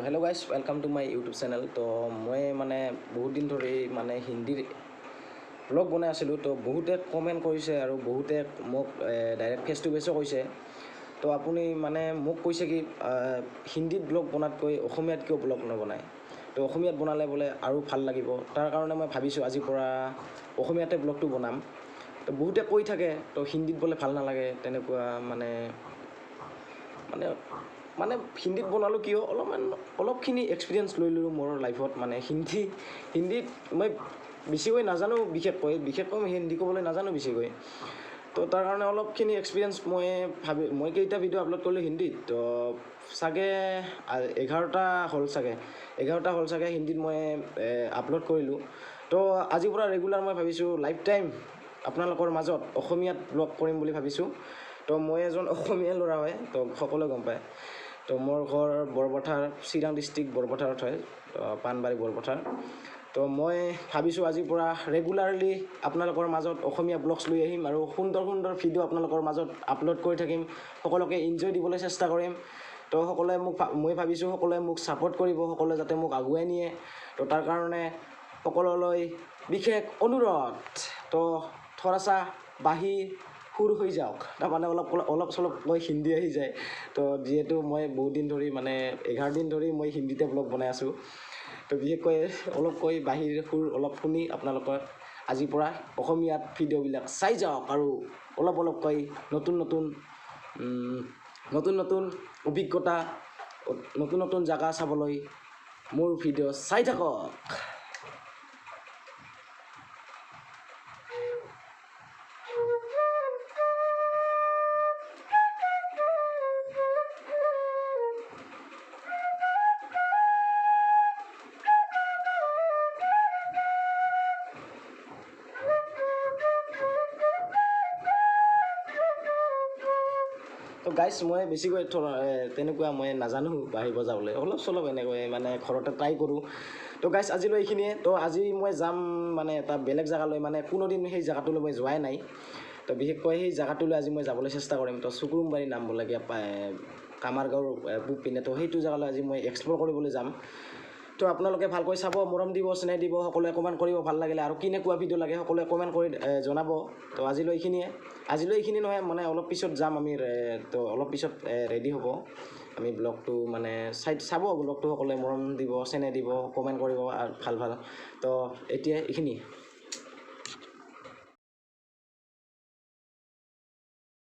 Hello guys welcome to my YouTube channel. तो मैं माने बहुत दिन धरी माने हिंदी ब्लॉग बनाई आছিলোঁ। तो बहुते कमेन्ट কৰিছে আৰু बहुতে মোক ডাইৰেক্ট ফেচ টু ফেচো কৈছে। তো আপুনি মানে মোক কৈছে কি হিন্দীত ব্লগ বনাতকৈ অসমীয়াত কিয় ব্লগ নবনায়, তো অসমীয়াত বনালে বোলে আৰু ভাল লাগিব। তাৰ কাৰণে মই ভাবিছোঁ আজিৰ পৰা অসমীয়াতে ব্লগটো বনাম। তো বহুতে কৈ থাকে তো হিন্দীত বোলে ভাল নালাগে তেনেকুৱা মানে মানে মানে হিন্দীত বনালোঁ কিয় অলপখিনি এক্সপিৰিয়েঞ্চ লৈ ল'লোঁ মোৰ লাইফত। মানে হিন্দীত মই বেছিকৈ নাজানো, বিশেষকৈ মই হিন্দী ক'বলৈ নাজানো বেছিকৈ। তো তাৰ কাৰণে অলপখিনি এক্সপিৰিয়েঞ্চ মই কেইটা ভিডিঅ' আপলোড কৰিলোঁ হিন্দীত। তো চাগে 11টা হ'ল চাগে হিন্দীত মই আপলোড কৰিলোঁ। তো আজিৰ পৰা ৰেগুলাৰ মই ভাবিছোঁ লাইফ টাইম আপোনালোকৰ মাজত অসমীয়াত ব্লগ কৰিম বুলি ভাবিছোঁ। তো মই এজন অসমীয়া ল'ৰা হয়, তো সকলোৱে গম পায়। তো মোৰ ঘৰ বৰপথাৰ, চিৰাং ডিষ্ট্ৰিক্ট বৰপথাৰত হয়, পাণবাৰী বৰপথাৰ। তো মই ভাবিছোঁ আজিৰ পৰা ৰেগুলাৰলি আপোনালোকৰ মাজত অসমীয়া ব্লগছ লৈ আহিম আৰু সুন্দৰ সুন্দৰ ভিডিঅ' আপোনালোকৰ মাজত আপলোড কৰি থাকিম। সকলোকে এনজয় দিবলৈ চেষ্টা কৰিম। তো সকলোৱে মই ভাবিছোঁ সকলোৱে মোক ছাপোৰ্ট কৰিব, সকলোৱে যাতে মোক আগুৱাই নিয়ে। তো তাৰ কাৰণে সকলোলৈ বিশেষ অনুৰোধ। তো থৰাচা বাহিৰ সুৰ হৈ যাওক, তাৰমানে অলপ চলপ মই হিন্দী আহি যায়। তো যিহেতু মই বহুত দিন ধৰি মানে 11 দিন ধৰি মই হিন্দীতে ব্লগ বনাই আছোঁ। তো বিশেষকৈ অলপকৈ বাহিৰ সুৰ অলপ শুনি আপোনালোকৰ আজিৰ পৰা অসমীয়াত ভিডিঅ'বিলাক চাই যাওক আৰু অলপকৈ নতুন নতুন অভিজ্ঞতা, নতুন জেগা চাবলৈ মোৰ ভিডিঅ' চাই থাকক। তো গাইছ মই বেছিকৈ তেনেকুৱা মই নাজানো বাঁহী বজাবলৈ, অলপ চলপ এনেকৈ মানে ঘৰতে ট্ৰাই কৰোঁ। তো গাইছ আজিলৈ এইখিনিয়ে। তো আজি মই যাম মানে এটা বেলেগ জেগালৈ, মানে কোনোদিন সেই জেগাটোলৈ মই যোৱাই নাই। তো বিশেষকৈ সেই জেগাটোলৈ আজি মই যাবলৈ চেষ্টা কৰিম। তো চুকুৰুমবাৰী নামবলগীয়া কামাৰগাঁৱৰ পূব পিনে, তো সেইটো জেগালৈ আজি মই এক্সপ্ল'ৰ কৰিবলৈ যাম। তো আপোনালোকে ভালকৈ চাব, মৰম দিব, স্নেহ দিব, সকলোৱে কমেণ্ট কৰিব ভাল লাগিলে, আৰু কেনেকুৱা ভিডিঅ' লাগে সকলোৱে কমেণ্ট কৰি জনাব। তো আজিলৈ এইখিনি নহয়, মানে অলপ পিছত যাম আমি। তো অলপ পিছত ৰেডি হ'ব আমি ব্লগটো মানে চাব ব্লগটো, সকলোৱে মৰম দিব, স্নেহ দিব, কমেণ্ট কৰিব আৰু ভাল। তো এতিয়া এইখিনি।